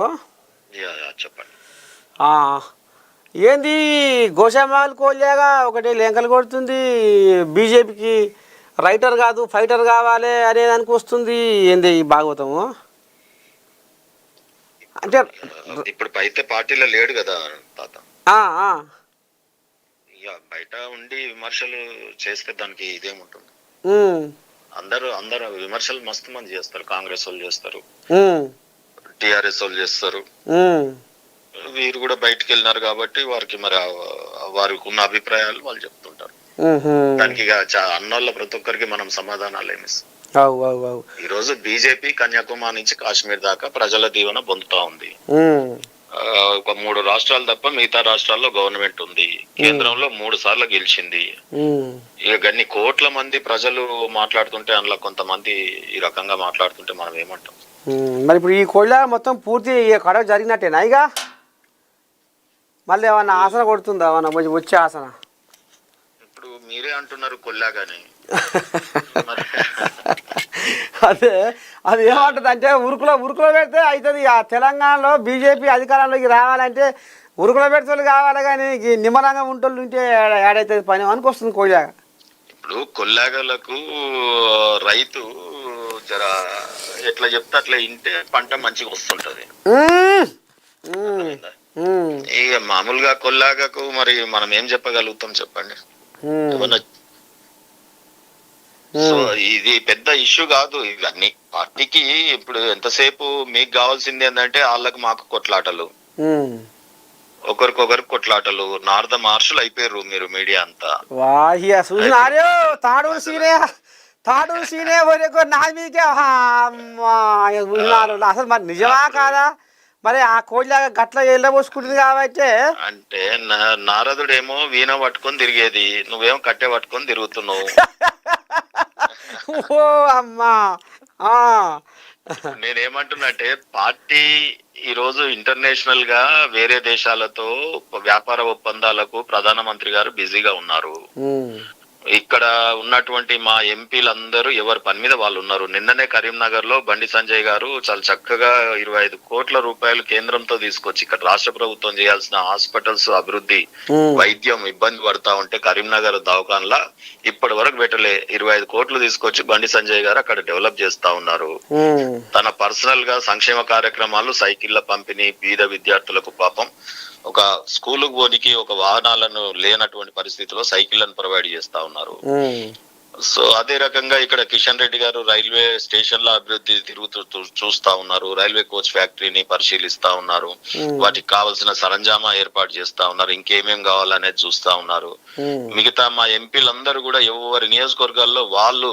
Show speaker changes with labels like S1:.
S1: ఓ,
S2: చెప్పండి.
S1: ఆ, ఏంది గోషామాల్ కోల్యాగా ఒకటి లెంకలు కొడుతుంది. బీజేపీకి రైటర్ కాదు ఫైటర్ కావాలి అనే దానికి వస్తుంది. ఏంది ఈ భాగవతము అంటే
S2: ఇప్పుడు అయితే పార్టీలో లేడు కదా తాత.
S1: ఆ, ఆ,
S2: ఇక బయట ఉండి విమర్శలు చేస్తే దానికి ఇదేముంటుంది.
S1: ఉమ్,
S2: అందరు విమర్శలు మస్తు మంది చేస్తారు. కాంగ్రెస్ వాళ్ళు చేస్తారు,
S1: ఉమ్,
S2: టిఆర్ఎస్ వాళ్ళు చేస్తారు.
S1: ఉమ్,
S2: వీరు కూడా బయటకు వెళ్ళినారు కాబట్టి వారికి మరి వారికి ఉన్న అభిప్రాయాలు వాళ్ళు చెప్తుంటారు.
S1: ఉహు.
S2: దానికి ఇక అన్నోళ్ళ ప్రతి ఒక్కరికి మనం సమాధానాలు ఏమిస్తాం.
S1: అవు అవు అవు
S2: ఈ రోజు బీజేపీ కన్యాకుమారి నుంచి కాశ్మీర్ దాకా ప్రజల దీవెన పొందుతా ఉంది.
S1: ఉమ్,
S2: ఒక 3 రాష్ట్రాలు తప్ప మిగతా రాష్ట్రాల్లో గవర్నమెంట్ ఉంది. కేంద్రంలో 3 సార్లు గెలిచింది.
S1: ఉమ్,
S2: ఇక గన్ని కోట్ల మంది ప్రజలు మాట్లాడుతుంటే అందులో కొంతమంది ఈ రకంగా మాట్లాడుతుంటే మనం ఏమంటాం.
S1: మరి ఇప్పుడు ఈ కోళ్ళ మొత్తం పూర్తి కడవ జరిగినట్టేనా ఇక మళ్ళీ ఏమన్నా ఆసన కొడుతుందా ఏమన్నా వచ్చే ఆసన?
S2: ఇప్పుడు మీరే అంటున్నారు కొల్లాగాని.
S1: అదే అది ఏమంటుంది అంటే ఉరుకులో పెడితే అవుతుంది. ఆ తెలంగాణలో బీజేపీ అధికారంలోకి రావాలంటే ఉరుకులో పెడితే కావాలి, కానీ నిమ్మలంగా ఉంటోళ్ళు ఉంటే ఏడైతుంది పని అనుకొస్తుంది కోళ్ళ.
S2: ఇప్పుడు కొల్లాగలకు రైతు జర ఎట్లా చెప్తే అట్లా ఇంటే పంట మంచిగా వస్తుంటది. ఇక మామూలుగా కొల్లాగకు మరి మనం ఏం చెప్పగలుగుతాం చెప్పండి. ఏమన్నా సో ఇది పెద్ద ఇష్యూ కాదు. ఇవన్నీ పార్టీకి ఇప్పుడు ఎంతసేపు మీకు కావాల్సింది ఏంటంటే వాళ్ళకి మాకు కొట్లాటలు, ఒకరికొకరు కొట్లాటలు, నార్ద మార్షులు అయిపోయారు మీరు మీడియా అంతా.
S1: తాడూరు సీనే నాది మీకే అసలు మరి నిజమా కాదా? మరి ఆ కోడిలాగా గట్ల వెళ్ళబోసుకుంటుంది కాబట్టి.
S2: అంటే నారదుడేమో వీణ పట్టుకొని తిరిగేది, నువ్వేమో కట్టె పట్టుకొని తిరుగుతున్నావు.
S1: ఓ అమ్మా,
S2: నేనేమంటున్నంటే పార్టీ ఈ రోజు ఇంటర్నేషనల్ గా వేరే దేశాలతో వ్యాపార ఒప్పందాలకు ప్రధానమంత్రి గారు బిజీగా ఉన్నారు. ఇక్కడ ఉన్నటువంటి మా ఎంపీలందరూ ఎవరి పని మీద వాళ్ళు ఉన్నారు. నిన్ననే కరీంనగర్ లో బండి సంజయ్ గారు చాలా చక్కగా 25 కోట్ల రూపాయలు కేంద్రంతో తీసుకొచ్చి ఇక్కడ రాష్ట్ర ప్రభుత్వం చేయాల్సిన హాస్పిటల్స్ అభివృద్ధి, వైద్యం ఇబ్బంది పడతా ఉంటే కరీంనగర్ దవాఖాన్లా ఇప్పటి వరకు పెట్టలే 25 కోట్లు తీసుకొచ్చి బండి సంజయ్ గారు అక్కడ డెవలప్ చేస్తా ఉన్నారు. తన పర్సనల్ గా సంక్షేమ కార్యక్రమాలు, సైకిళ్ల పంపిణీ, బీద విద్యార్థులకు పాపం ఒక స్కూలుకు పోనికి ఒక వాహనాలను లేనటువంటి పరిస్థితిలో సైకిళ్లను ప్రొవైడ్ చేస్తా ఉన్నారు. సో అదే రకంగా ఇక్కడ కిషన్ రెడ్డి గారు రైల్వే స్టేషన్ల అభివృద్ధి తిరుగుతూ చూస్తా ఉన్నారు. రైల్వే కోచ్ ఫ్యాక్టరీని పరిశీలిస్తా ఉన్నారు. వాటికి కావాల్సిన సరంజామా ఏర్పాటు చేస్తా ఉన్నారు. ఇంకేమేం కావాలనేది చూస్తా ఉన్నారు. మిగతా మా ఎంపీలందరూ కూడా ఎవరి నియోజకవర్గాల్లో వాళ్ళు